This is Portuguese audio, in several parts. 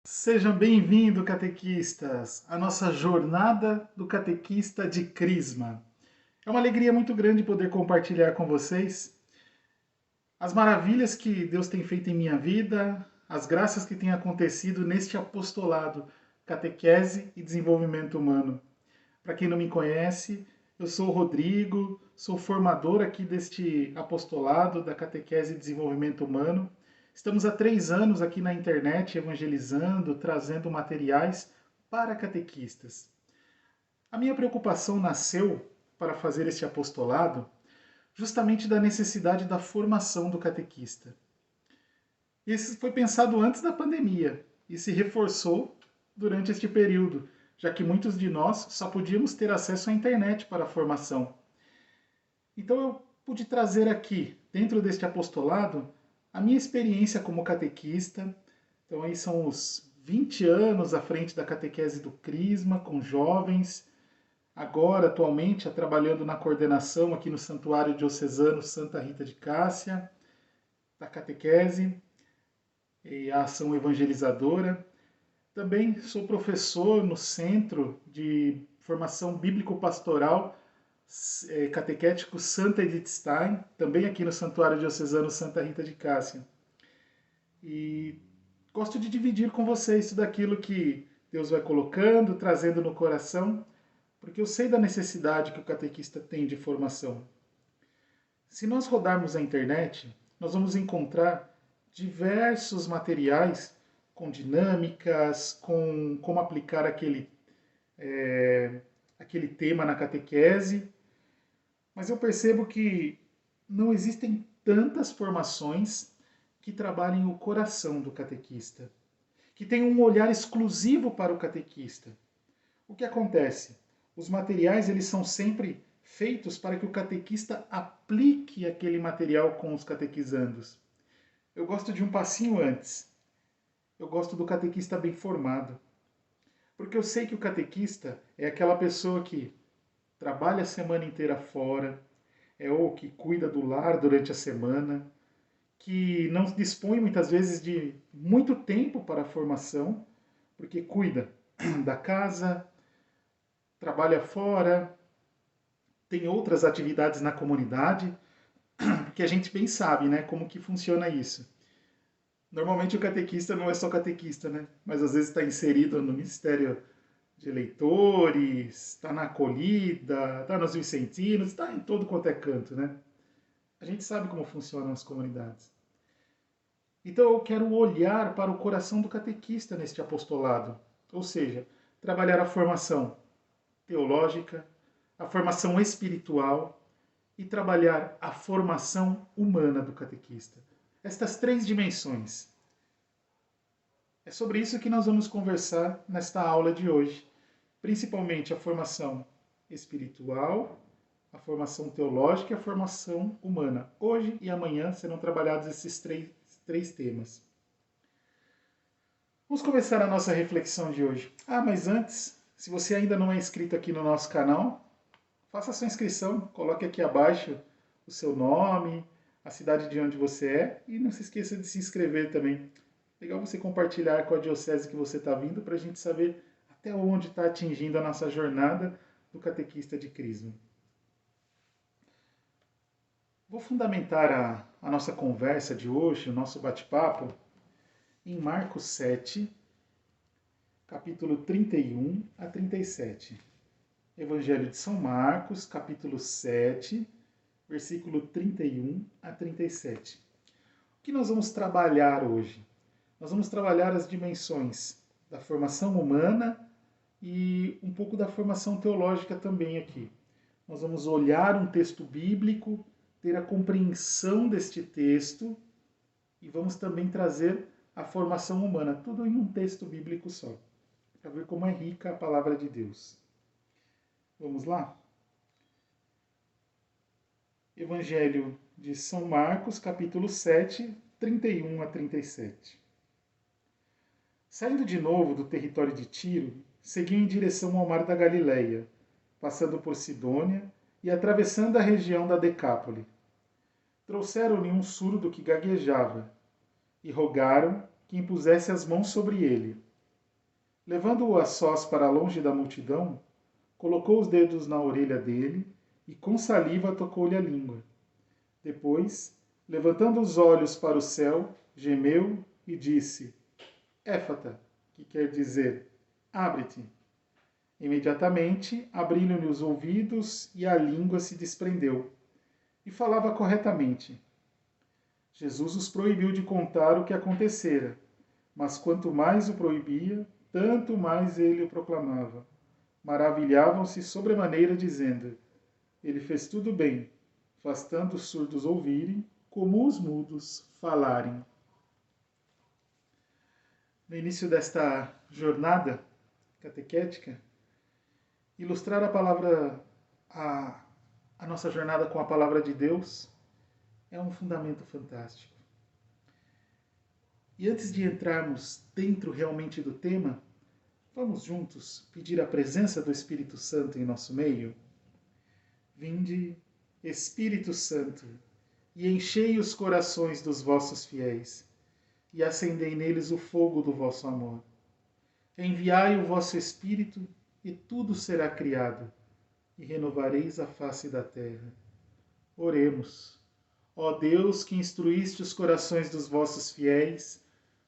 Sejam bem-vindos, catequistas, à nossa jornada do catequista de Crisma. É uma alegria muito grande poder compartilhar com vocês as maravilhas que Deus tem feito em minha vida, as graças que têm acontecido neste apostolado Catequese e Desenvolvimento Humano. Para quem não me conhece, eu sou o Rodrigo, sou formador aqui deste apostolado da Catequese e Desenvolvimento Humano. Estamos há 3 anos aqui na internet evangelizando, trazendo materiais para catequistas. A minha preocupação nasceu para fazer este apostolado justamente da necessidade da formação do catequista. Isso foi pensado antes da pandemia e se reforçou durante este período, já que muitos de nós só podíamos ter acesso à internet para a formação. Então eu pude trazer aqui, dentro deste apostolado, a minha experiência como catequista. Então aí são os 20 anos à frente da catequese do Crisma, com jovens. Agora, atualmente, trabalhando na coordenação aqui no Santuário Diocesano Santa Rita de Cássia, da catequese e a ação evangelizadora. Também sou professor no Centro de Formação Bíblico-Pastoral Catequético Santa Edith Stein, também aqui no Santuário Diocesano Santa Rita de Cássia. E gosto de dividir com vocês tudo aquilo que Deus vai colocando, trazendo no coração, porque eu sei da necessidade que o catequista tem de formação. Se nós rodarmos a internet, nós vamos encontrar diversos materiais com dinâmicas, com como aplicar aquele tema na catequese, mas eu percebo que não existem tantas formações que trabalhem o coração do catequista, que tenham um olhar exclusivo para o catequista. O que acontece? Os materiais eles são sempre feitos para que o catequista aplique aquele material com os catequizandos. Eu gosto de um passinho antes. Eu gosto do catequista bem formado. Porque eu sei que o catequista é aquela pessoa que trabalha a semana inteira fora, é o que cuida do lar durante a semana, que não dispõe muitas vezes de muito tempo para a formação, porque cuida da casa, trabalha fora, tem outras atividades na comunidade, que a gente bem sabe, né, como que funciona isso. Normalmente o catequista não é só catequista, né, mas às vezes está inserido no ministério de eleitores, está na acolhida, está nos vicentinos, está em todo quanto é canto, né? A gente sabe como funcionam as comunidades. Então eu quero olhar para o coração do catequista neste apostolado, ou seja, trabalhar a formação teológica, a formação espiritual e trabalhar a formação humana do catequista. Estas 3 dimensões. É sobre isso que nós vamos conversar nesta aula de hoje, principalmente a formação espiritual, a formação teológica e a formação humana. Hoje e amanhã serão trabalhados esses três temas. Vamos começar a nossa reflexão de hoje. Mas antes, se você ainda não é inscrito aqui no nosso canal, faça a sua inscrição, coloque aqui abaixo o seu nome, a cidade de onde você é e não se esqueça de se inscrever também. Legal você compartilhar com a diocese que você está vindo para a gente saber até onde está atingindo a nossa jornada do catequista de Crisma. Vou fundamentar a nossa conversa de hoje, o nosso bate-papo, em Marcos 7, capítulo 31 a 37. Evangelho de São Marcos, capítulo 7, versículo 31 a 37. O que nós vamos trabalhar hoje? Nós vamos trabalhar as dimensões da formação humana e um pouco da formação teológica também aqui. Nós vamos olhar um texto bíblico, ter a compreensão deste texto e vamos também trazer a formação humana, tudo em um texto bíblico só, para ver como é rica a palavra de Deus. Vamos lá? Evangelho de São Marcos, capítulo 7, 31 a 37. Saindo de novo do território de Tiro, seguiu em direção ao mar da Galileia, passando por Sidônia e atravessando a região da Decápole. Trouxeram-lhe um surdo que gaguejava e rogaram que impusesse as mãos sobre ele. Levando-o a sós para longe da multidão, colocou os dedos na orelha dele e com saliva tocou-lhe a língua. Depois, levantando os olhos para o céu, gemeu e disse: Éfata, que quer dizer, abre-te. Imediatamente abriram-lhe os ouvidos e a língua se desprendeu, e falava corretamente. Jesus os proibiu de contar o que acontecera, mas quanto mais o proibia, tanto mais ele o proclamava. Maravilhavam-se sobremaneira, dizendo: Ele fez tudo bem, faz tanto os surdos ouvirem, como os mudos falarem. No início desta jornada catequética, ilustrar a, a nossa jornada com a palavra de Deus é um fundamento fantástico. E antes de entrarmos dentro realmente do tema, vamos juntos pedir a presença do Espírito Santo em nosso meio? Vinde, Espírito Santo, e enchei os corações dos vossos fiéis, e acendei neles o fogo do vosso amor. Enviai o vosso Espírito, e tudo será criado, e renovareis a face da terra. Oremos. Ó Deus, que instruíste os corações dos vossos fiéis,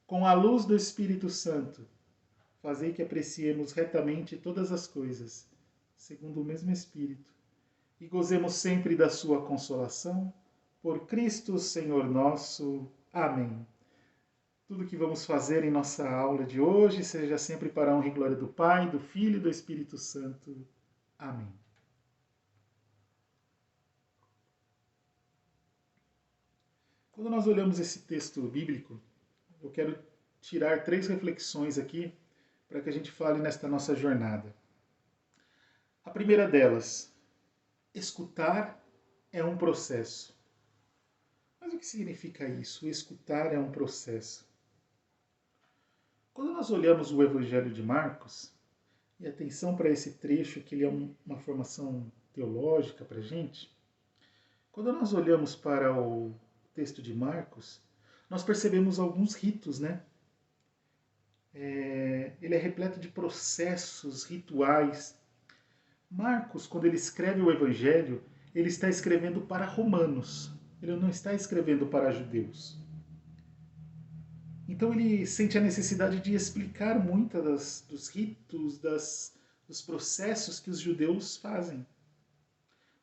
com a luz do Espírito Santo, fazei que apreciemos retamente todas as coisas, segundo o mesmo Espírito, e gozemos sempre da sua consolação, por Cristo Senhor nosso. Amém. Tudo que vamos fazer em nossa aula de hoje seja sempre para a honra e glória do Pai, do Filho e do Espírito Santo. Amém. Quando nós olhamos esse texto bíblico, eu quero tirar 3 reflexões aqui para que a gente fale nesta nossa jornada. A primeira delas, escutar é um processo. Mas o que significa isso? Escutar é um processo. Quando nós olhamos o Evangelho de Marcos, e atenção para esse trecho, que ele é uma formação teológica para a gente, quando nós olhamos para o texto de Marcos, nós percebemos alguns ritos, né? Ele é repleto de processos, rituais. Marcos, quando ele escreve o Evangelho, ele está escrevendo para romanos, ele não está escrevendo para judeus. Então ele sente a necessidade de explicar muitas dos ritos, dos processos que os judeus fazem.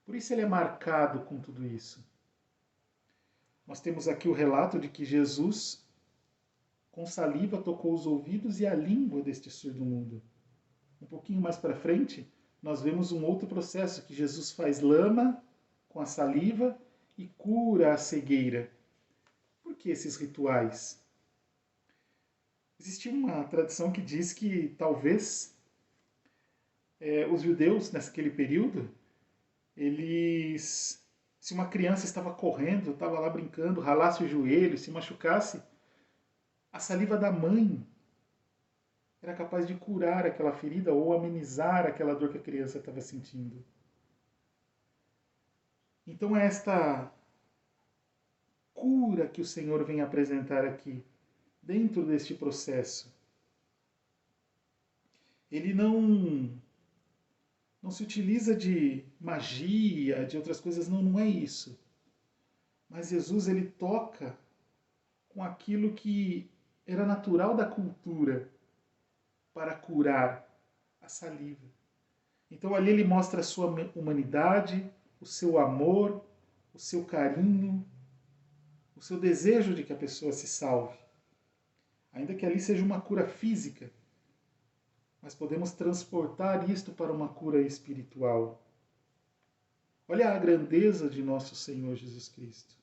Por isso ele é marcado com tudo isso. Nós temos aqui o relato de que Jesus, com saliva, tocou os ouvidos e a língua deste surdo-mudo. Um pouquinho mais para frente, nós vemos um outro processo, que Jesus faz lama com a saliva e cura a cegueira. Por que esses rituais? Existe uma tradição que diz que talvez os judeus, naquele período, eles, se uma criança estava correndo, estava lá brincando, ralasse o joelho, se machucasse, a saliva da mãe era capaz de curar aquela ferida ou amenizar aquela dor que a criança estava sentindo. Então é esta cura que o Senhor vem apresentar aqui, dentro deste processo. Ele não se utiliza de magia, de outras coisas, não é isso. Mas Jesus, ele toca com aquilo que era natural da cultura para curar, a saliva. Então ali ele mostra a sua humanidade, o seu amor, o seu carinho, o seu desejo de que a pessoa se salve. Ainda que ali seja uma cura física, mas podemos transportar isto para uma cura espiritual. Olha a grandeza de nosso Senhor Jesus Cristo.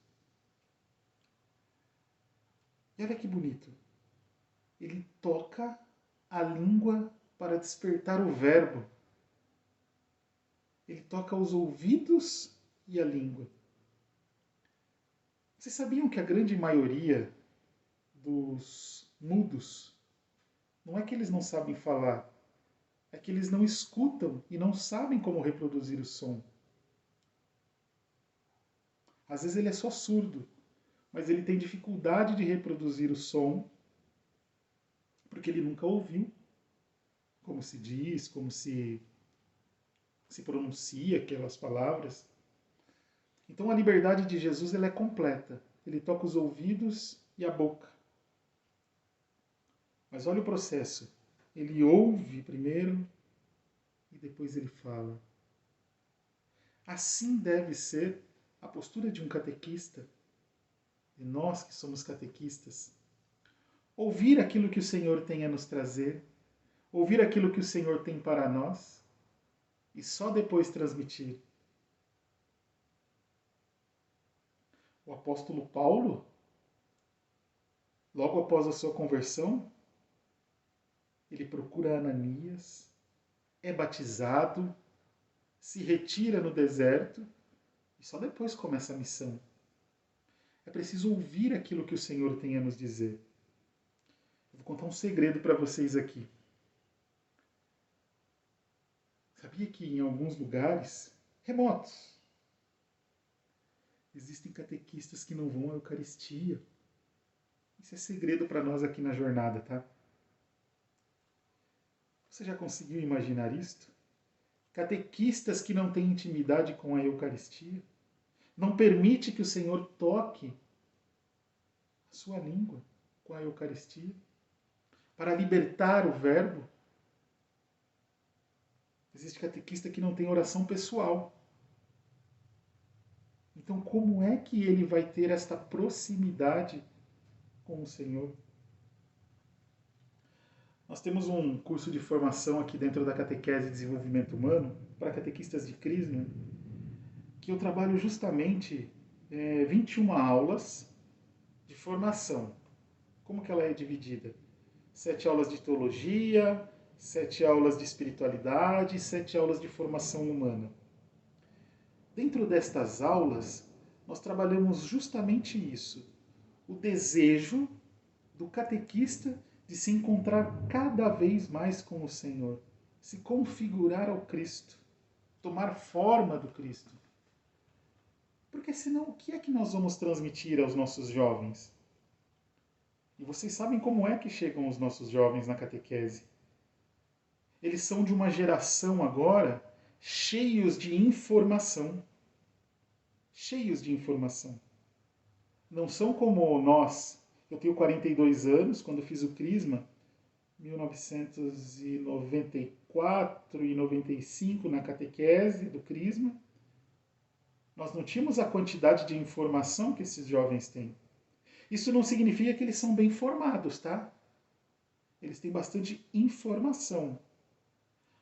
E olha que bonito. Ele toca a língua para despertar o verbo. Ele toca os ouvidos e a língua. Vocês sabiam que a grande maioria dos mudos não é que eles não sabem falar, é que eles não escutam e não sabem como reproduzir o som. Às vezes ele é só surdo, mas ele tem dificuldade de reproduzir o som porque ele nunca ouviu. como se diz, como se pronuncia aquelas palavras. Então a liberdade de Jesus ela é completa. Ele toca os ouvidos e a boca. Mas olha o processo. Ele ouve primeiro e depois ele fala. Assim deve ser a postura de um catequista, de nós que somos catequistas. Ouvir aquilo que o Senhor tem a nos trazer, ouvir aquilo que o Senhor tem para nós e só depois transmitir. O apóstolo Paulo, logo após a sua conversão, ele procura Ananias, é batizado, se retira no deserto e só depois começa a missão. É preciso ouvir aquilo que o Senhor tem a nos dizer. Eu vou contar um segredo para vocês aqui. Sabia que em alguns lugares remotos existem catequistas que não vão à Eucaristia? Isso é segredo para nós aqui na jornada, tá? Você já conseguiu imaginar isto? Catequistas que não têm intimidade com a Eucaristia? Não permite que o Senhor toque a sua língua com a Eucaristia? Para libertar o verbo? Existe catequista que não tem oração pessoal. Então, como é que ele vai ter esta proximidade com o Senhor? Nós temos um curso de formação aqui dentro da Catequese e Desenvolvimento Humano para catequistas de Crisma, que eu trabalho justamente 21 aulas de formação. Como que ela é dividida? 7 aulas de teologia, 7 aulas de espiritualidade, 7 aulas de formação humana. Dentro destas aulas, nós trabalhamos justamente isso, o desejo do catequista de se encontrar cada vez mais com o Senhor, se configurar ao Cristo, tomar forma do Cristo. Porque senão o que é que nós vamos transmitir aos nossos jovens? E vocês sabem como é que chegam os nossos jovens na catequese. Eles são de uma geração agora cheios de informação. Cheios de informação. Não são como nós. Eu tenho 42 anos, quando fiz o Crisma, 1994 e 95 na catequese do Crisma. Nós não tínhamos a quantidade de informação que esses jovens têm. Isso não significa que eles são bem formados, tá? Eles têm bastante informação.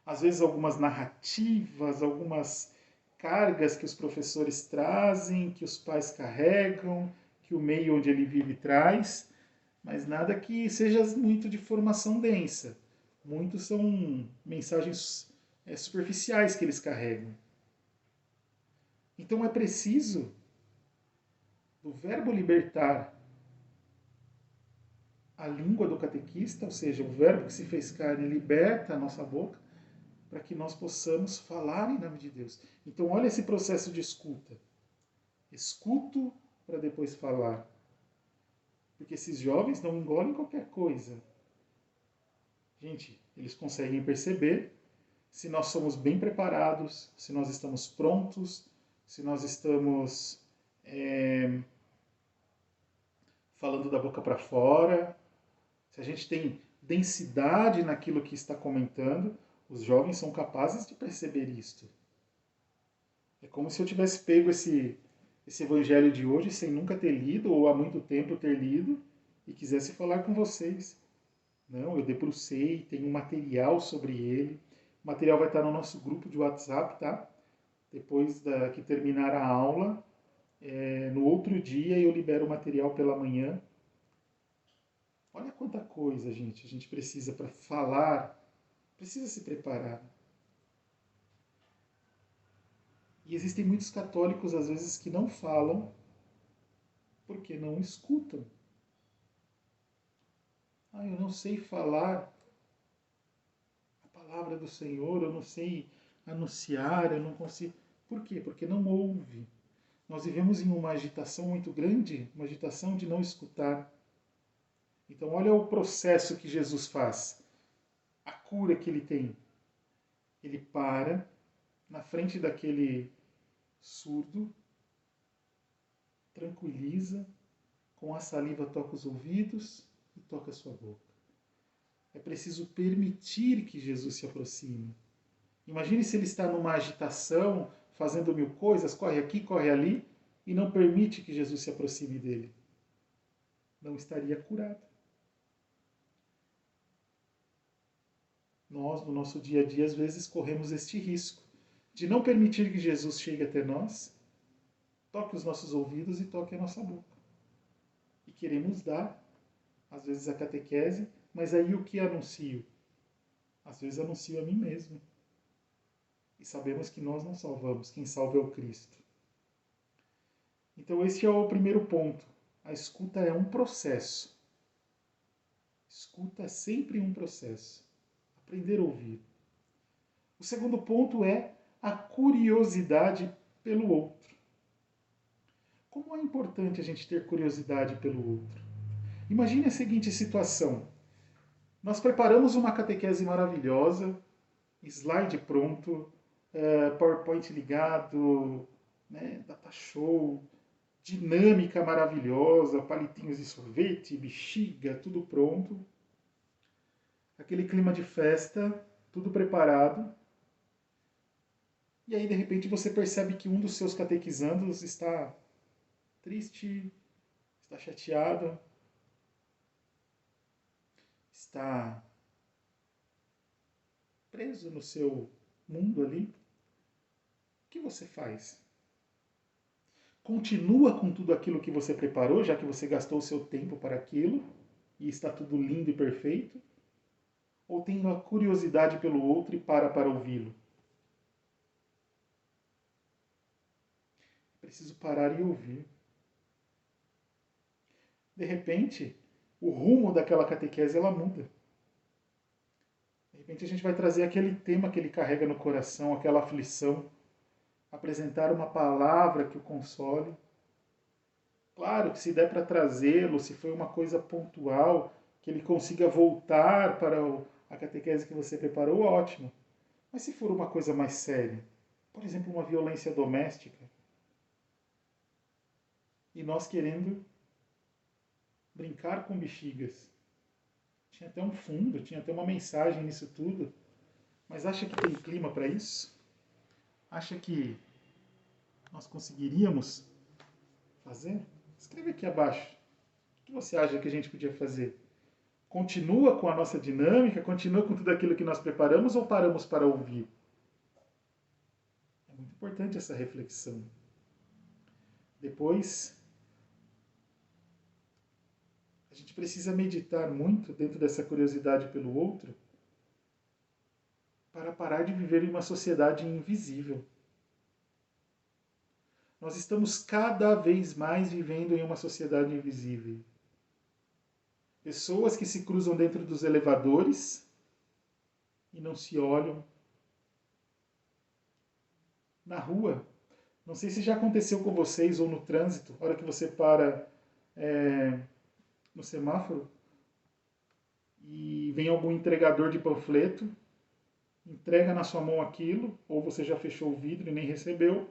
Às vezes algumas narrativas, algumas cargas que os professores trazem, que os pais carregam, que o meio onde ele vive traz, mas nada que seja muito de formação densa. Muitos são mensagens superficiais que eles carregam. Então é preciso do verbo libertar a língua do catequista, ou seja, o verbo que se fez carne liberta a nossa boca, para que nós possamos falar em nome de Deus. Então olha esse processo de escuta. Escuto para depois falar. Porque esses jovens não engolem qualquer coisa. Gente, eles conseguem perceber se nós somos bem preparados, se nós estamos prontos, se nós estamos falando da boca para fora, se a gente tem densidade naquilo que está comentando. Os jovens são capazes de perceber isto. É como se eu tivesse pego esse evangelho de hoje sem nunca ter lido, ou há muito tempo ter lido, e quisesse falar com vocês. Não, eu debrucei, tenho um material sobre ele. O material vai estar no nosso grupo de WhatsApp, tá? Depois que terminar a aula, no outro dia eu libero o material pela manhã. Olha quanta coisa, gente, a gente precisa para falar. Precisa se preparar. E existem muitos católicos, às vezes, que não falam porque não escutam. Eu não sei falar a palavra do Senhor, eu não sei anunciar, eu não consigo. Por quê? Porque não ouve. Nós vivemos em uma agitação muito grande, uma agitação de não escutar. Então, olha o processo que Jesus faz. cura que ele tem? Ele para na frente daquele surdo, tranquiliza, com a saliva toca os ouvidos e toca a sua boca. É preciso permitir que Jesus se aproxime. Imagine se ele está numa agitação, fazendo mil coisas, corre aqui, corre ali, e não permite que Jesus se aproxime dele. Não estaria curado. Nós, no nosso dia a dia, às vezes corremos este risco de não permitir que Jesus chegue até nós, toque os nossos ouvidos e toque a nossa boca. E queremos dar, às vezes, a catequese, mas aí o que anuncio? Às vezes anuncio a mim mesmo. E sabemos que nós não salvamos, quem salva é o Cristo. Então esse é o primeiro ponto. A escuta é um processo. Escuta é sempre um processo. Aprender a ouvir. O segundo ponto é a curiosidade pelo outro. Como é importante a gente ter curiosidade pelo outro? Imagine a seguinte situação. Nós preparamos uma catequese maravilhosa, slide pronto, PowerPoint ligado, né, data show, dinâmica maravilhosa, palitinhos de sorvete, bexiga, tudo pronto. Aquele clima de festa, tudo preparado. E aí, de repente, você percebe que um dos seus catequizandos está triste, está chateado, está preso no seu mundo ali. O que você faz? Continua com tudo aquilo que você preparou, já que você gastou o seu tempo para aquilo e está tudo lindo e perfeito? Ou tem uma curiosidade pelo outro e para ouvi-lo? Preciso parar e ouvir. De repente, o rumo daquela catequese ela muda. De repente a gente vai trazer aquele tema que ele carrega no coração, aquela aflição, apresentar uma palavra que o console. Claro que se der para trazê-lo, se foi uma coisa pontual, que ele consiga voltar para a catequese que você preparou, ótimo. Mas se for uma coisa mais séria, por exemplo, uma violência doméstica, e nós querendo brincar com bexigas. Tinha até um fundo, tinha até uma mensagem nisso tudo, mas acha que tem clima para isso? Acha que nós conseguiríamos fazer? Escreve aqui abaixo. O que você acha que a gente podia fazer? Continua com a nossa dinâmica? Continua com tudo aquilo que nós preparamos ou paramos para ouvir? É muito importante essa reflexão. Depois, a gente precisa meditar muito dentro dessa curiosidade pelo outro para parar de viver em uma sociedade invisível. Nós estamos cada vez mais vivendo em uma sociedade invisível. Pessoas que se cruzam dentro dos elevadores e não se olham. Na rua, não sei se já aconteceu com vocês ou no trânsito, a hora que você para no semáforo e vem algum entregador de panfleto, entrega na sua mão aquilo, ou você já fechou o vidro e nem recebeu.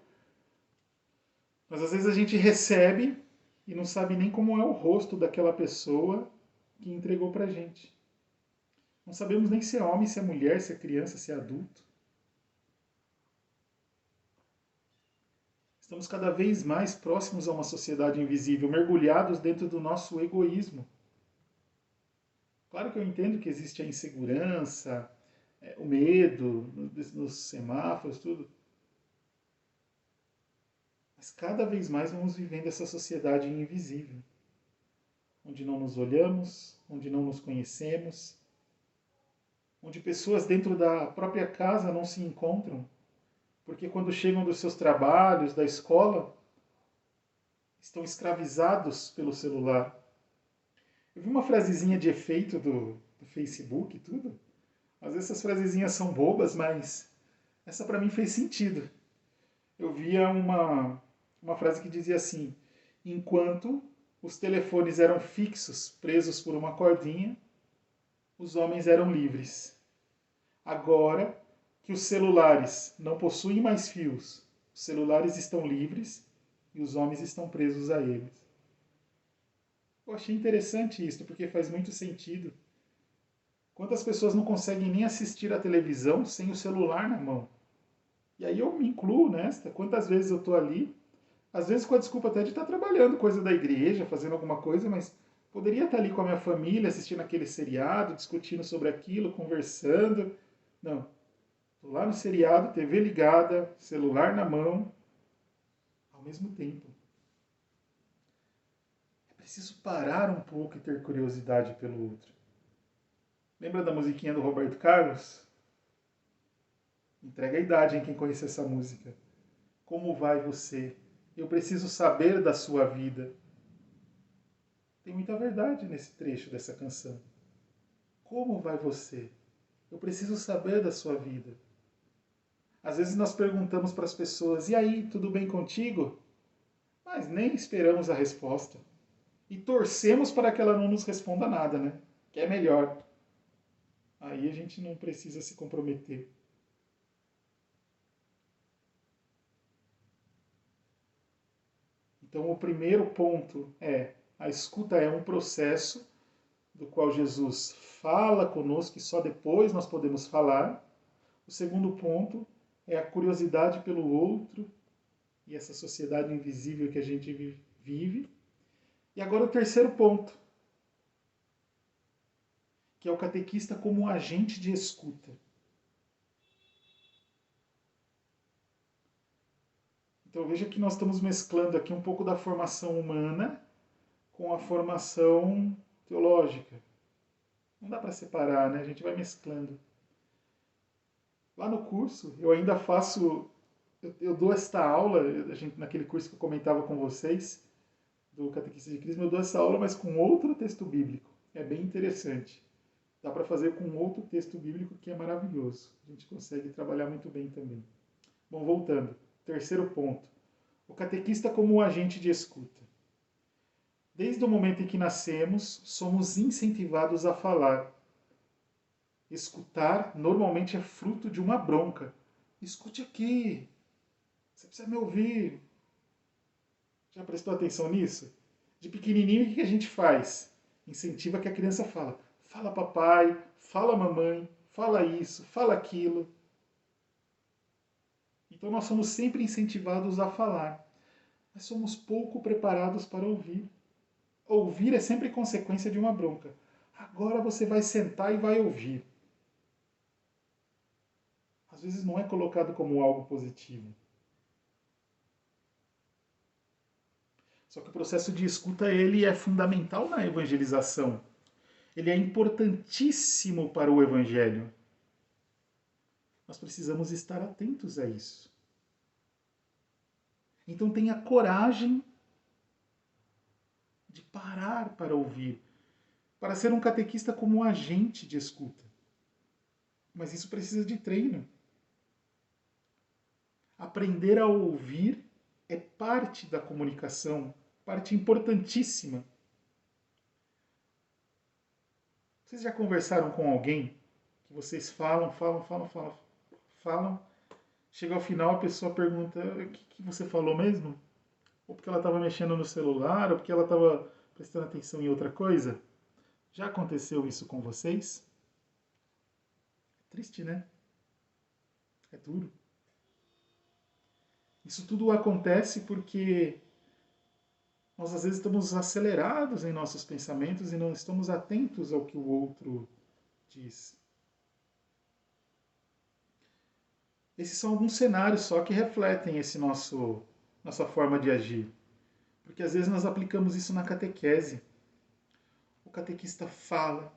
Mas às vezes a gente recebe e não sabe nem como é o rosto daquela pessoa que entregou pra gente. Não sabemos nem se é homem, se é mulher, se é criança, se é adulto. Estamos cada vez mais próximos a uma sociedade invisível, mergulhados dentro do nosso egoísmo. Claro que eu entendo que existe a insegurança, o medo nos semáforos, tudo. Mas cada vez mais vamos vivendo essa sociedade invisível, onde não nos olhamos, onde não nos conhecemos, onde pessoas dentro da própria casa não se encontram, porque quando chegam dos seus trabalhos, da escola, estão escravizados pelo celular. Eu vi uma frasezinha de efeito do Facebook e tudo. Às vezes essas frasezinhas são bobas, mas essa para mim fez sentido. Eu via uma frase que dizia assim: enquanto os telefones eram fixos, presos por uma cordinha, os homens eram livres. Agora que os celulares não possuem mais fios, os celulares estão livres e os homens estão presos a eles. Eu achei interessante isso, porque faz muito sentido. Quantas pessoas não conseguem nem assistir a televisão sem o celular na mão? E aí eu me incluo nesta. Quantas vezes eu estou ali, às vezes com a desculpa até de estar trabalhando, coisa da igreja, fazendo alguma coisa, mas poderia estar ali com a minha família, assistindo aquele seriado, discutindo sobre aquilo, conversando. Não. Estou lá no seriado, TV ligada, celular na mão, ao mesmo tempo. É preciso parar um pouco e ter curiosidade pelo outro. Lembra da musiquinha do Roberto Carlos? Entrega a idade em quem conhece essa música. Como vai você? Eu preciso saber da sua vida. Tem muita verdade nesse trecho dessa canção. Como vai você? Eu preciso saber da sua vida. Às vezes nós perguntamos para as pessoas: e aí, tudo bem contigo? Mas nem esperamos a resposta. E torcemos para que ela não nos responda nada, né? Que é melhor. Aí a gente não precisa se comprometer. Então, o primeiro ponto é: a escuta é um processo do qual Jesus fala conosco e só depois nós podemos falar. O segundo ponto é a curiosidade pelo outro e essa sociedade invisível que a gente vive. E agora o terceiro ponto, que é o catequista como um agente de escuta. Então veja que nós estamos mesclando aqui um pouco da formação humana com a formação teológica. Não dá para separar, né? A gente vai mesclando. Lá no curso, eu ainda faço. Eu dou esta aula, naquele curso que eu comentava com vocês, do Catequista de Crisma, eu dou essa aula, mas com outro texto bíblico. É bem interessante. Dá para fazer com outro texto bíblico que é maravilhoso. A gente consegue trabalhar muito bem também. Bom, voltando. Terceiro ponto. O catequista como um agente de escuta. Desde o momento em que nascemos, somos incentivados a falar. Escutar normalmente é fruto de uma bronca. Escute aqui. Você precisa me ouvir. Já prestou atenção nisso? De pequenininho, o que a gente faz? Incentiva que a criança fala. Fala papai, fala mamãe, fala isso, fala aquilo. Então nós somos sempre incentivados a falar, mas somos pouco preparados para ouvir. Ouvir é sempre consequência de uma bronca. Agora você vai sentar e vai ouvir. Às vezes não é colocado como algo positivo. Só que o processo de escuta ele é fundamental na evangelização. Ele é importantíssimo para o evangelho. Nós precisamos estar atentos a isso. Então tenha coragem de parar para ouvir, para ser um catequista como um agente de escuta. Mas isso precisa de treino. Aprender a ouvir é parte da comunicação, parte importantíssima. Vocês já conversaram com alguém que vocês falam, chega ao final a pessoa pergunta: o que você falou mesmo? Ou porque ela estava mexendo no celular, ou porque ela estava prestando atenção em outra coisa? Já aconteceu isso com vocês? É triste, né? É duro. Isso tudo acontece porque nós às vezes estamos acelerados em nossos pensamentos e não estamos atentos ao que o outro diz. Esses são alguns cenários só que refletem esse nossa forma de agir. Porque às vezes nós aplicamos isso na catequese. O catequista fala.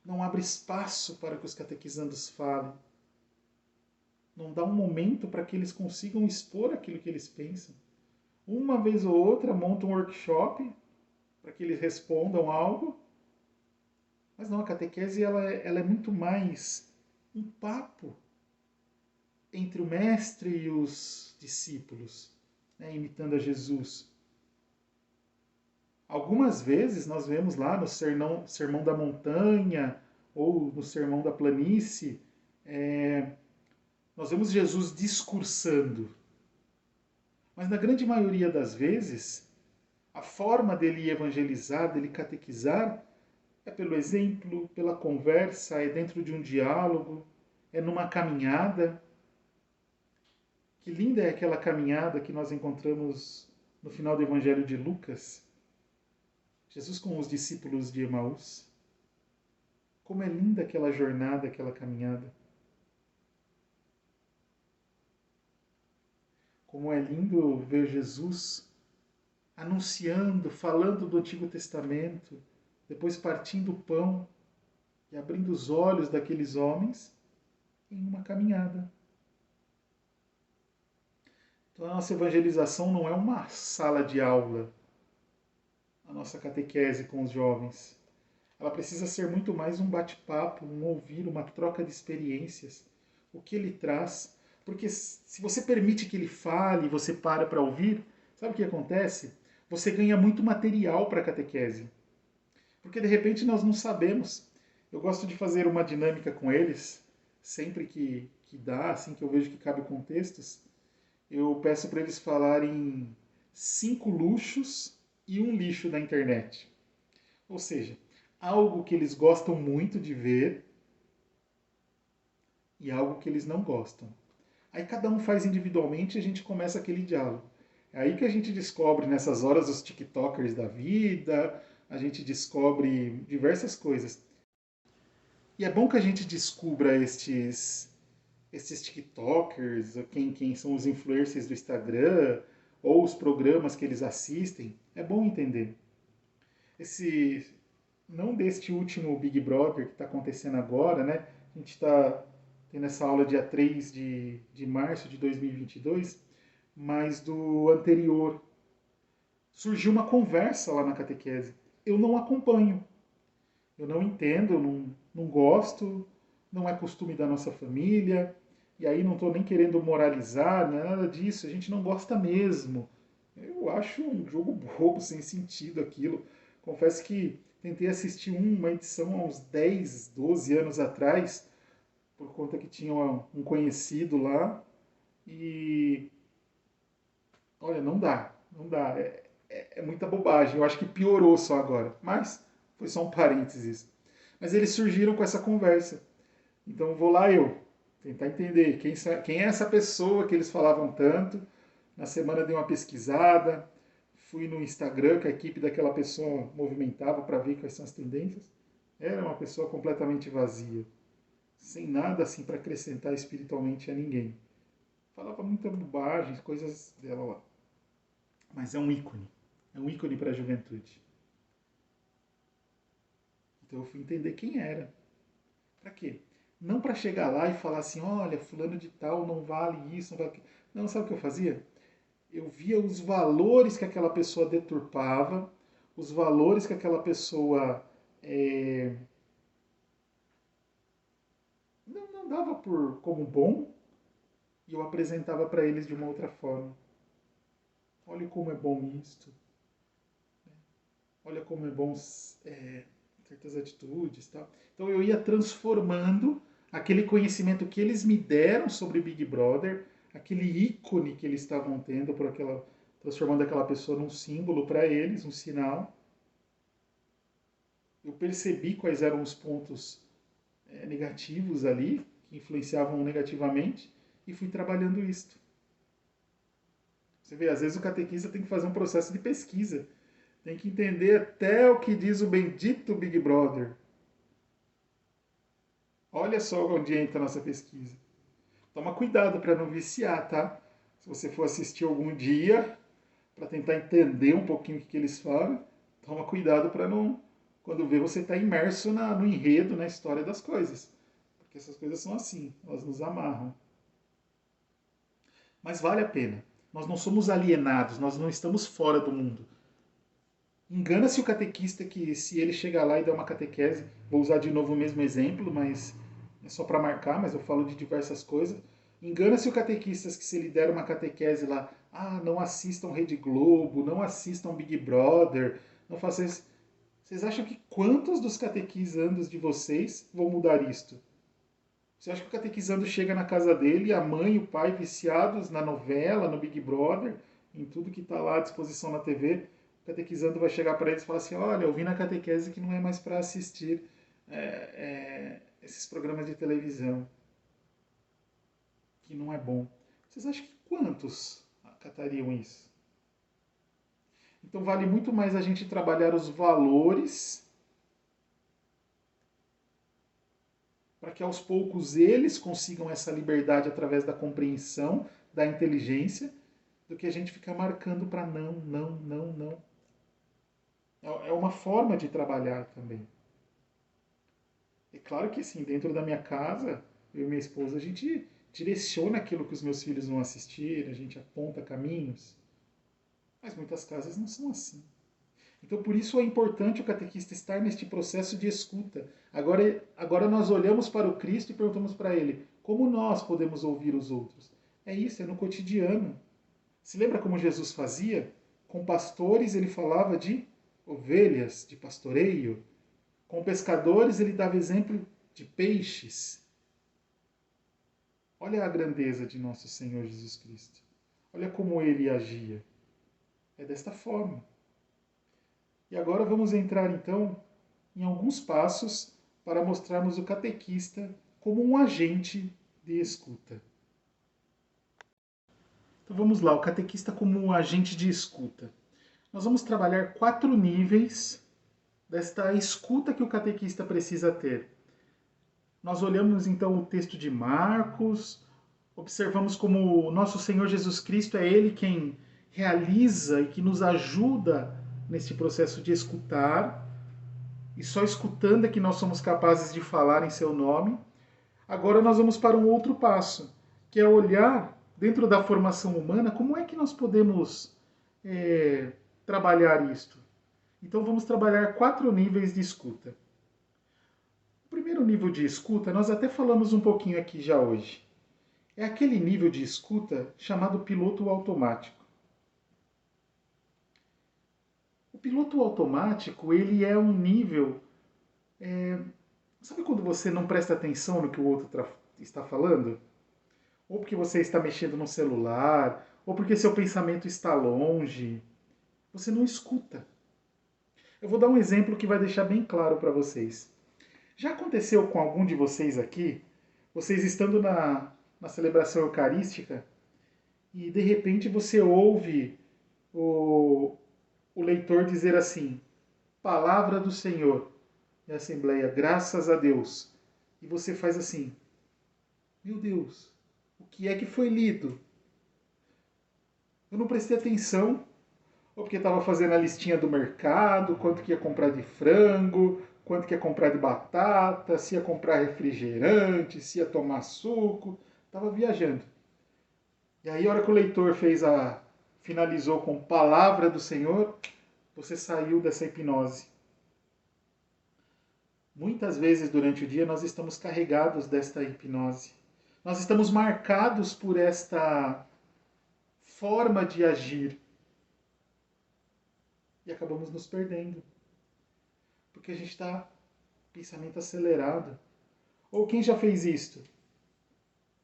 Não abre espaço para que os catequizandos falem. Não dá um momento para que eles consigam expor aquilo que eles pensam. Uma vez ou outra monta um workshop para que eles respondam algo. Mas não, a catequese ela é muito mais um papo entre o mestre e os discípulos, né, imitando a Jesus. Algumas vezes nós vemos lá no Sermão da Montanha ou no Sermão da Planície, nós vemos Jesus discursando. Mas na grande maioria das vezes, a forma dele evangelizar, dele catequizar, é pelo exemplo, pela conversa, é dentro de um diálogo, é numa caminhada. Que linda é aquela caminhada que nós encontramos no final do Evangelho de Lucas, Jesus com os discípulos de Emaús. Como é linda aquela jornada, aquela caminhada. Como é lindo ver Jesus anunciando, falando do Antigo Testamento, depois partindo o pão e abrindo os olhos daqueles homens em uma caminhada. Então a nossa evangelização não é uma sala de aula, a nossa catequese com os jovens. Ela precisa ser muito mais um bate-papo, um ouvir, uma troca de experiências. O que ele traz. Porque se você permite que ele fale e você para ouvir, sabe o que acontece? Você ganha muito material para a catequese. Porque de repente nós não sabemos. Eu gosto de fazer uma dinâmica com eles, sempre que dá, assim que eu vejo que cabe contextos. Eu peço para eles falarem 5 luxos e um lixo da internet. Ou seja, algo que eles gostam muito de ver e algo que eles não gostam. Aí cada um faz individualmente e a gente começa aquele diálogo. É aí que a gente descobre nessas horas os TikTokers da vida, a gente descobre diversas coisas. E é bom que a gente descubra estes TikTokers, quem são os influencers do Instagram, ou os programas que eles assistem. É bom entender. Esse, não deste último Big Brother que está acontecendo agora, né? A gente está tendo essa aula dia 3 de março de 2022, mas do anterior. Surgiu uma conversa lá na catequese. Eu não acompanho, eu não entendo, eu não gosto, não é costume da nossa família, e aí não estou nem querendo moralizar, não é nada disso, a gente não gosta mesmo. Eu acho um jogo bobo, sem sentido aquilo. Confesso que tentei assistir uma edição há uns 10, 12 anos atrás, por conta que tinha um conhecido lá, e olha, não dá, não dá. É muita bobagem. Eu acho que piorou só agora. Mas foi só um parênteses. Mas eles surgiram com essa conversa. Então vou lá eu tentar entender quem é essa pessoa que eles falavam tanto. Na semana dei uma pesquisada, fui no Instagram que a equipe daquela pessoa movimentava para ver quais são as tendências. Era uma pessoa completamente vazia, sem nada assim para acrescentar espiritualmente a ninguém. Falava muita bobagem, coisas dela lá. Mas é um ícone para a juventude. Então eu fui entender quem era. Para quê? Não para chegar lá e falar assim, olha, fulano de tal não vale isso, não vale aquilo. Não, sabe o que eu fazia? Eu via os valores que aquela pessoa deturpava, os valores que aquela pessoa não dava por como bom, e eu apresentava para eles de uma outra forma. Olha como é bom isto. Olha como é bom certas atitudes. Tal. Então eu ia transformando aquele conhecimento que eles me deram sobre Big Brother, aquele ícone que eles estavam tendo, por aquela, transformando aquela pessoa num símbolo para eles, um sinal. Eu percebi quais eram os pontos negativos ali, que influenciavam negativamente, e fui trabalhando isto. Você vê, às vezes o catequista tem que fazer um processo de pesquisa. Tem que entender até o que diz o bendito Big Brother. Olha só onde entra a nossa pesquisa. Toma cuidado para não viciar, tá? Se você for assistir algum dia, para tentar entender um pouquinho o que eles falam, toma cuidado para não, quando vê, você está imerso no enredo, na história das coisas. Porque essas coisas são assim, elas nos amarram. Mas vale a pena. Nós não somos alienados, nós não estamos fora do mundo. Engana-se o catequista que, se ele chegar lá e der uma catequese, vou usar de novo o mesmo exemplo, mas é só para marcar, mas eu falo de diversas coisas. Engana-se o catequista que, se ele der uma catequese lá, não assistam Rede Globo, não assistam Big Brother, não faça isso. Vocês acham que quantos dos catequizandos de vocês vão mudar isto? Você acha que o catequizando chega na casa dele, a mãe e o pai viciados na novela, no Big Brother, em tudo que está lá à disposição na TV, o catequizando vai chegar para eles e falar assim, olha, eu vi na catequese que não é mais para assistir esses programas de televisão, que não é bom. Vocês acham que quantos acatariam isso? Então vale muito mais a gente trabalhar os valores para que aos poucos eles consigam essa liberdade através da compreensão, da inteligência, do que a gente ficar marcando para não, não, não, não. É uma forma de trabalhar também. É claro que assim, dentro da minha casa, eu e minha esposa, a gente direciona aquilo que os meus filhos vão assistir, a gente aponta caminhos, mas muitas casas não são assim. Então, por isso é importante o catequista estar neste processo de escuta. Agora nós olhamos para o Cristo e perguntamos para ele, como nós podemos ouvir os outros? É isso, é no cotidiano. Se lembra como Jesus fazia? Com pastores ele falava de ovelhas, de pastoreio. Com pescadores ele dava exemplo de peixes. Olha a grandeza de nosso Senhor Jesus Cristo. Olha como ele agia. É desta forma. E agora vamos entrar então em alguns passos para mostrarmos o catequista como um agente de escuta. Então vamos lá, o catequista como um agente de escuta. Nós vamos trabalhar 4 níveis desta escuta que o catequista precisa ter. Nós olhamos então o texto de Marcos, observamos como o nosso Senhor Jesus Cristo é Ele quem realiza e que nos ajuda nesse processo de escutar, e só escutando é que nós somos capazes de falar em seu nome. Agora nós vamos para um outro passo, que é olhar dentro da formação humana como é que nós podemos trabalhar isto. Então vamos trabalhar 4 níveis de escuta. O primeiro nível de escuta, nós até falamos um pouquinho aqui já hoje. É aquele nível de escuta chamado piloto automático. O piloto automático, ele é um nível... sabe quando você não presta atenção no que o outro está falando? Ou porque você está mexendo no celular, ou porque seu pensamento está longe. Você não escuta. Eu vou dar um exemplo que vai deixar bem claro para vocês. Já aconteceu com algum de vocês aqui, vocês estando na celebração eucarística, e de repente você ouve o leitor dizer assim, palavra do Senhor, e a Assembleia, graças a Deus. E você faz assim, meu Deus, o que é que foi lido? Eu não prestei atenção, ou porque estava fazendo a listinha do mercado, quanto que ia comprar de frango, quanto que ia comprar de batata, se ia comprar refrigerante, se ia tomar suco, estava viajando. E aí a hora que o leitor finalizou com palavra do Senhor, você saiu dessa hipnose. Muitas vezes durante o dia nós estamos carregados desta hipnose. Nós estamos marcados por esta forma de agir. E acabamos nos perdendo. Porque a gente está pensamento acelerado. Ou quem já fez isto?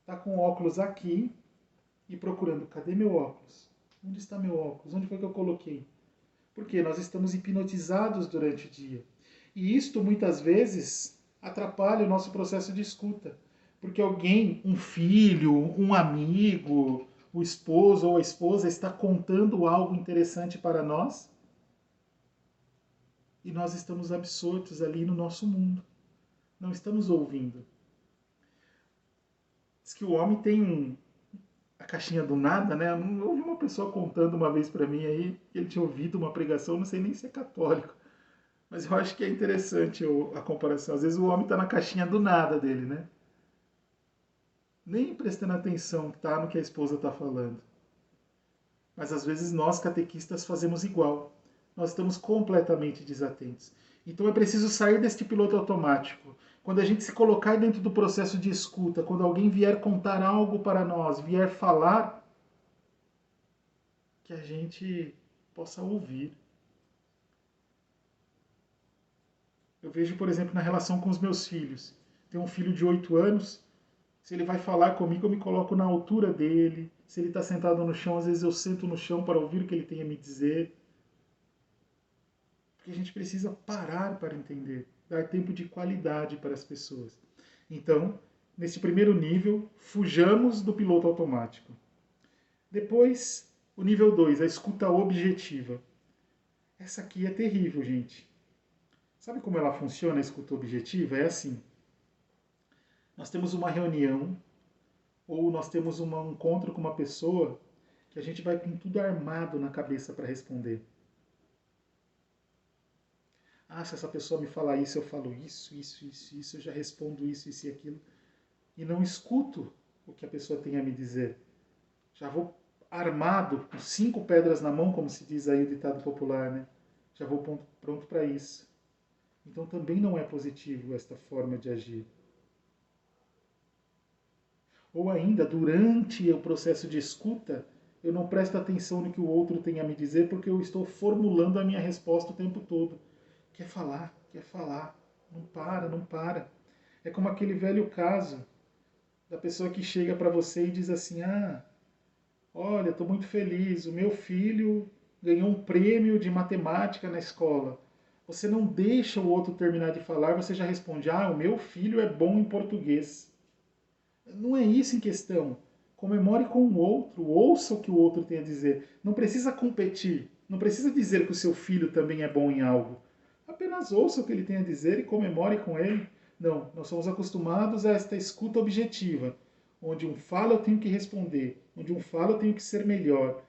Está com o óculos aqui e procurando, cadê meu óculos? Onde está meu óculos? Onde foi que eu coloquei? Porque nós estamos hipnotizados durante o dia. E isto muitas vezes atrapalha o nosso processo de escuta. Porque alguém, um filho, um amigo, o esposo ou a esposa está contando algo interessante para nós e nós estamos absortos ali no nosso mundo. Não estamos ouvindo. Diz que o homem tem a caixinha do nada, né? Eu ouvi uma pessoa contando uma vez para mim aí que ele tinha ouvido uma pregação, não sei nem se é católico, mas eu acho que é interessante a comparação. Às vezes o homem está na caixinha do nada dele, né? Nem prestando atenção tá, no que a esposa está falando. Mas às vezes nós, catequistas, fazemos igual. Nós estamos completamente desatentos. Então é preciso sair deste piloto automático. Quando a gente se colocar dentro do processo de escuta, quando alguém vier contar algo para nós, vier falar, que a gente possa ouvir. Eu vejo, por exemplo, na relação com os meus filhos. Tenho um filho de 8 anos, se ele vai falar comigo, eu me coloco na altura dele. Se ele está sentado no chão, às vezes eu sento no chão para ouvir o que ele tem a me dizer. Porque a gente precisa parar para entender, dar tempo de qualidade para as pessoas. Então, nesse primeiro nível, fujamos do piloto automático. Depois, o nível 2, a escuta objetiva. Essa aqui é terrível, gente. Sabe como ela funciona, a escuta objetiva? É assim: nós temos uma reunião ou nós temos um encontro com uma pessoa que a gente vai com tudo armado na cabeça para responder. Ah, se essa pessoa me falar isso, eu falo isso, eu já respondo isso e aquilo. E não escuto o que a pessoa tem a me dizer. Já vou armado, com 5 pedras na mão, como se diz aí o ditado popular, né? Já vou pronto para isso. Então também não é positivo esta forma de agir. Ou ainda, durante o processo de escuta, eu não presto atenção no que o outro tem a me dizer porque eu estou formulando a minha resposta o tempo todo. Quer falar, não para, não para. É como aquele velho caso da pessoa que chega para você e diz assim: ah, olha, estou muito feliz, o meu filho ganhou um prêmio de matemática na escola. Você não deixa o outro terminar de falar, você já responde: ah, o meu filho é bom em português. Não é isso em questão. Comemore com o outro, ouça o que o outro tem a dizer. Não precisa competir, não precisa dizer que o seu filho também é bom em algo. Apenas ouça o que ele tem a dizer e comemore com ele. Não, nós somos acostumados a esta escuta objetiva, onde um fala eu tenho que responder, onde um fala eu tenho que ser melhor.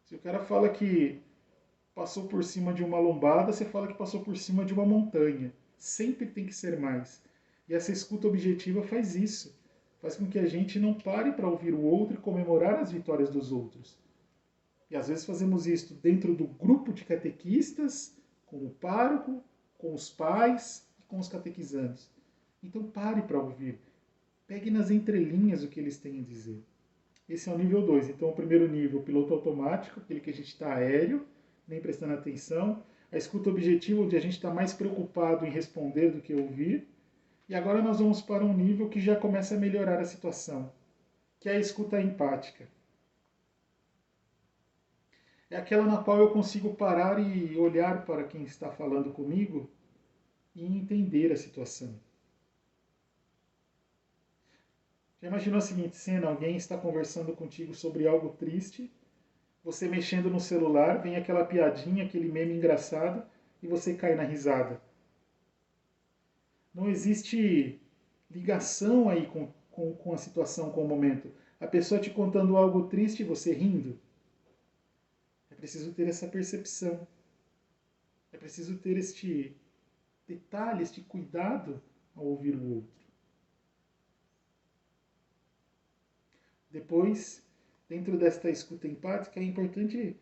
Se o cara fala que passou por cima de uma lombada, você fala que passou por cima de uma montanha. Sempre tem que ser mais. E essa escuta objetiva faz isso. Faz com que a gente não pare para ouvir o outro e comemorar as vitórias dos outros. E às vezes fazemos isso dentro do grupo de catequistas, com o pároco, com os pais e com os catequizandos. Então pare para ouvir. Pegue nas entrelinhas o que eles têm a dizer. Esse é o nível 2. Então, o primeiro nível, o piloto automático, aquele que a gente está aéreo, nem prestando atenção. A escuta objetiva, onde a gente está mais preocupado em responder do que ouvir. E agora nós vamos para um nível que já começa a melhorar a situação, que é a escuta empática. É aquela na qual eu consigo parar e olhar para quem está falando comigo e entender a situação. Já imaginou a seguinte cena: alguém está conversando contigo sobre algo triste, você mexendo no celular, vem aquela piadinha, aquele meme engraçado e você cai na risada. Não existe ligação aí com a situação, com o momento. A pessoa te contando algo triste e você rindo. É preciso ter essa percepção. É preciso ter este detalhe, este cuidado ao ouvir o outro. Depois, dentro desta escuta empática, é importante.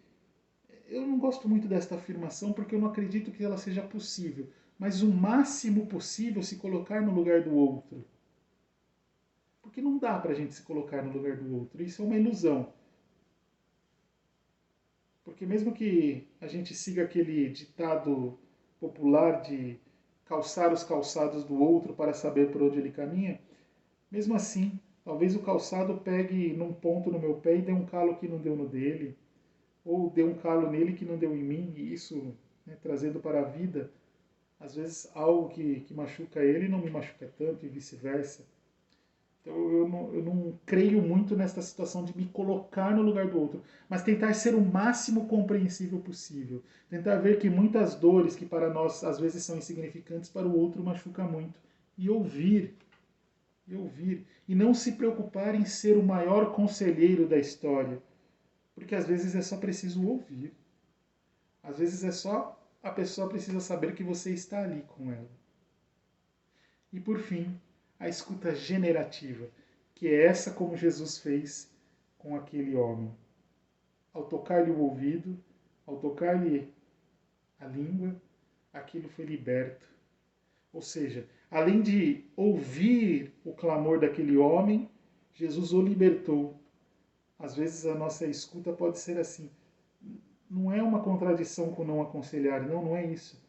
Eu não gosto muito desta afirmação porque eu não acredito que ela seja possível, mas o máximo possível se colocar no lugar do outro. Porque não dá para a gente se colocar no lugar do outro. Isso é uma ilusão. Porque mesmo que a gente siga aquele ditado popular de calçar os calçados do outro para saber por onde ele caminha, mesmo assim, talvez o calçado pegue num ponto no meu pé e dê um calo que não deu no dele, ou dê um calo nele que não deu em mim, e isso, né, trazendo para a vida, às vezes algo que machuca ele não me machuca tanto e vice-versa. Então eu não creio muito nesta situação de me colocar no lugar do outro, mas tentar ser o máximo compreensível possível. Tentar ver que muitas dores que para nós às vezes são insignificantes, para o outro machuca muito. E ouvir, e ouvir. E não se preocupar em ser o maior conselheiro da história, porque às vezes é só preciso ouvir. Às vezes é só a pessoa precisa saber que você está ali com ela. E por fim, a escuta generativa, que é essa como Jesus fez com aquele homem. Ao tocar-lhe o ouvido, ao tocar-lhe a língua, aquilo foi liberto. Ou seja, além de ouvir o clamor daquele homem, Jesus o libertou. Às vezes a nossa escuta pode ser assim. Não é uma contradição com não aconselhar, não, não é isso.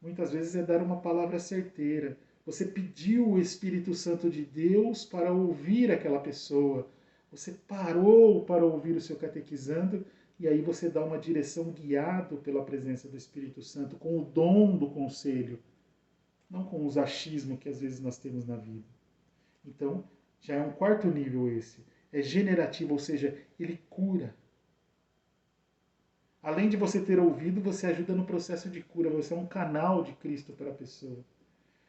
Muitas vezes é dar uma palavra certeira. Você pediu o Espírito Santo de Deus para ouvir aquela pessoa. Você parou para ouvir o seu catequizando e aí você dá uma direção guiado pela presença do Espírito Santo, com o dom do conselho, não com os achismos que às vezes nós temos na vida. Então, já é um quarto nível esse. É generativo, ou seja, ele cura. Além de você ter ouvido, você ajuda no processo de cura. Você é um canal de Cristo para a pessoa.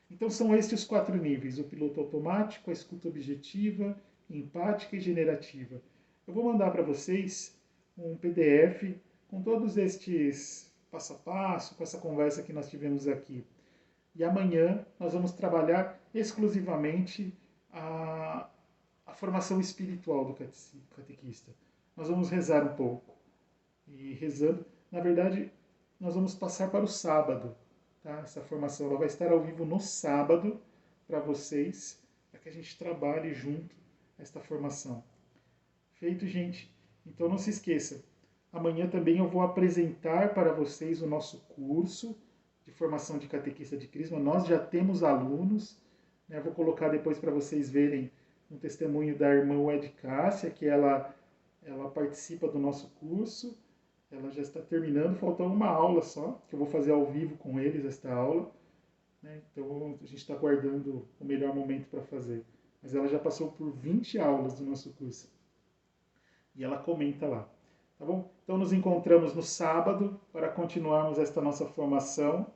Então são estes os quatro níveis: o piloto automático, a escuta objetiva, empática e generativa. Eu vou mandar para vocês um PDF com todos estes passo a passo, com essa conversa que nós tivemos aqui. E amanhã nós vamos trabalhar exclusivamente a formação espiritual do catequista. Nós vamos rezar um pouco. E rezando, na verdade, nós vamos passar para o sábado. Tá? Essa formação ela vai estar ao vivo no sábado para vocês, para que a gente trabalhe junto esta formação. Feito, gente? Então não se esqueça, amanhã também eu vou apresentar para vocês o nosso curso de formação de catequista de Crisma. Nós já temos alunos, né? Vou colocar depois para vocês verem um testemunho da irmã Ed Cássia, que ela participa do nosso curso. Ela já está terminando, faltou uma aula só, que eu vou fazer ao vivo com eles, esta aula. Né? Então a gente está aguardando o melhor momento para fazer. Mas ela já passou por 20 aulas do nosso curso. E ela comenta lá. Tá bom? Então nos encontramos no sábado para continuarmos esta nossa formação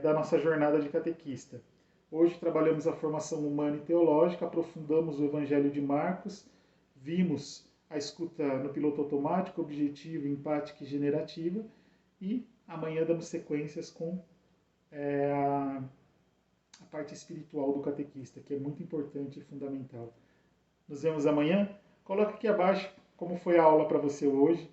da nossa jornada de catequista. Hoje trabalhamos a formação humana e teológica, aprofundamos o Evangelho de Marcos, vimos a escuta no piloto automático, objetivo, empática e generativa, e amanhã damos sequências com a parte espiritual do catequista, que é muito importante e fundamental. Nos vemos amanhã. Coloque aqui abaixo como foi a aula para você hoje.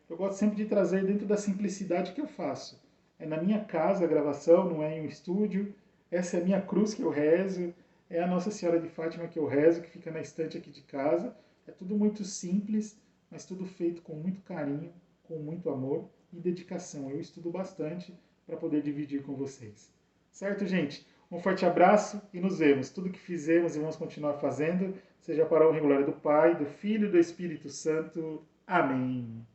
Eu gosto sempre de trazer dentro da simplicidade que eu faço. É na minha casa a gravação, não é em um estúdio. Essa é a minha cruz que eu rezo. É a Nossa Senhora de Fátima que eu rezo, que fica na estante aqui de casa. É tudo muito simples, mas tudo feito com muito carinho, com muito amor e dedicação. Eu estudo bastante para poder dividir com vocês. Certo, gente? Um forte abraço e nos vemos. Tudo que fizemos e vamos continuar fazendo, seja para a honra e glória do Pai, do Filho e do Espírito Santo. Amém.